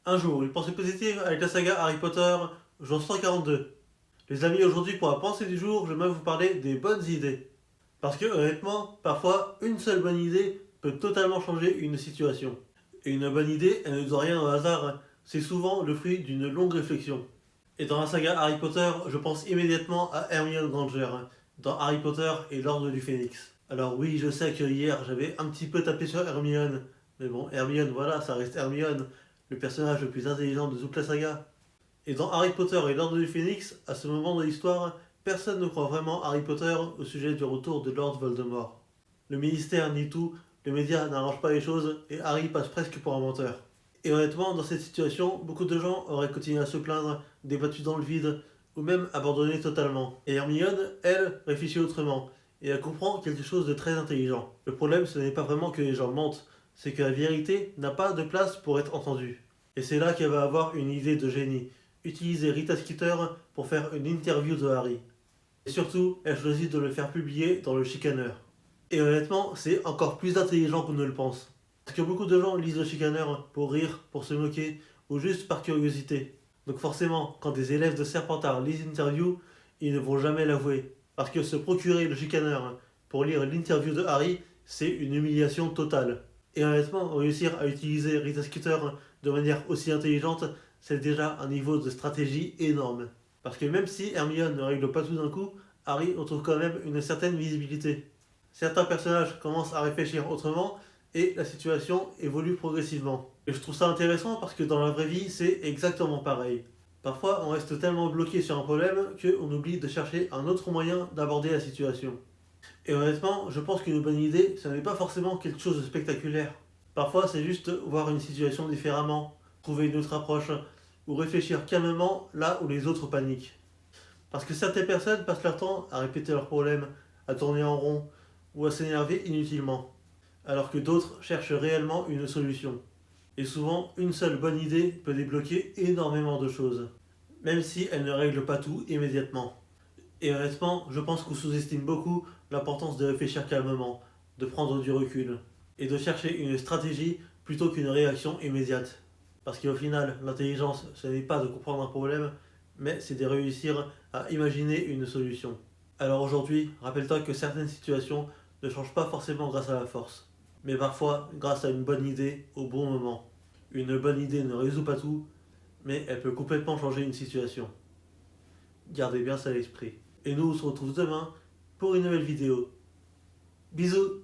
Un jour, une pensée positive avec la saga Harry Potter, jour 142. Les amis, aujourd'hui pour la pensée du jour, je vais vous parler des bonnes idées. Parce que honnêtement, parfois, une seule bonne idée peut totalement changer une situation. Et une bonne idée, elle ne doit rien au hasard, hein. C'est souvent le fruit d'une longue réflexion. Et dans la saga Harry Potter, je pense immédiatement à Hermione Granger, hein, dans Harry Potter et l'Ordre du Phénix. Alors oui, je sais que hier, j'avais un petit peu tapé sur Hermione, mais bon, Hermione, voilà, ça reste Hermione, le personnage le plus intelligent de toute la saga. Et dans Harry Potter et l'Ordre du Phénix, à ce moment de l'histoire, personne ne croit vraiment Harry Potter au sujet du retour de Lord Voldemort. Le ministère nie tout, le média n'arrange pas les choses et Harry passe presque pour un menteur. Et honnêtement, dans cette situation, beaucoup de gens auraient continué à se plaindre, débattu dans le vide, ou même abandonné totalement. Et Hermione, elle, réfléchit autrement, et elle comprend quelque chose de très intelligent. Le problème, ce n'est pas vraiment que les gens mentent, c'est que la vérité n'a pas de place pour être entendue. Et c'est là qu'elle va avoir une idée de génie, utiliser Rita Skeeter pour faire une interview de Harry. Et surtout, elle choisit de le faire publier dans le Chicaneur. Et honnêtement, c'est encore plus intelligent qu'on ne le pense. Parce que beaucoup de gens lisent le Chicaneur pour rire, pour se moquer, ou juste par curiosité. Donc forcément, quand des élèves de Serpentard lisent l'interview, ils ne vont jamais l'avouer. Parce que se procurer le Chicaneur pour lire l'interview de Harry, c'est une humiliation totale. Et honnêtement, réussir à utiliser Rita Skeeter de manière aussi intelligente, c'est déjà un niveau de stratégie énorme. Parce que même si Hermione ne règle pas tout d'un coup, Harry retrouve quand même une certaine visibilité. Certains personnages commencent à réfléchir autrement et la situation évolue progressivement. Et je trouve ça intéressant parce que dans la vraie vie, c'est exactement pareil. Parfois, on reste tellement bloqué sur un problème qu'on oublie de chercher un autre moyen d'aborder la situation. Et honnêtement, je pense qu'une bonne idée, ce n'est pas forcément quelque chose de spectaculaire. Parfois, c'est juste voir une situation différemment, trouver une autre approche, ou réfléchir calmement là où les autres paniquent. Parce que certaines personnes passent leur temps à répéter leurs problèmes, à tourner en rond, ou à s'énerver inutilement, alors que d'autres cherchent réellement une solution. Et souvent, une seule bonne idée peut débloquer énormément de choses, même si elle ne règle pas tout immédiatement. Et honnêtement, je pense qu'on sous-estime beaucoup l'importance de réfléchir calmement, de prendre du recul, et de chercher une stratégie plutôt qu'une réaction immédiate. Parce qu'au final, l'intelligence, ce n'est pas de comprendre un problème, mais c'est de réussir à imaginer une solution. Alors aujourd'hui, rappelle-toi que certaines situations ne changent pas forcément grâce à la force, mais parfois grâce à une bonne idée au bon moment. Une bonne idée ne résout pas tout, mais elle peut complètement changer une situation. Gardez bien ça à l'esprit. Et nous, on se retrouve demain pour une nouvelle vidéo. Bisous!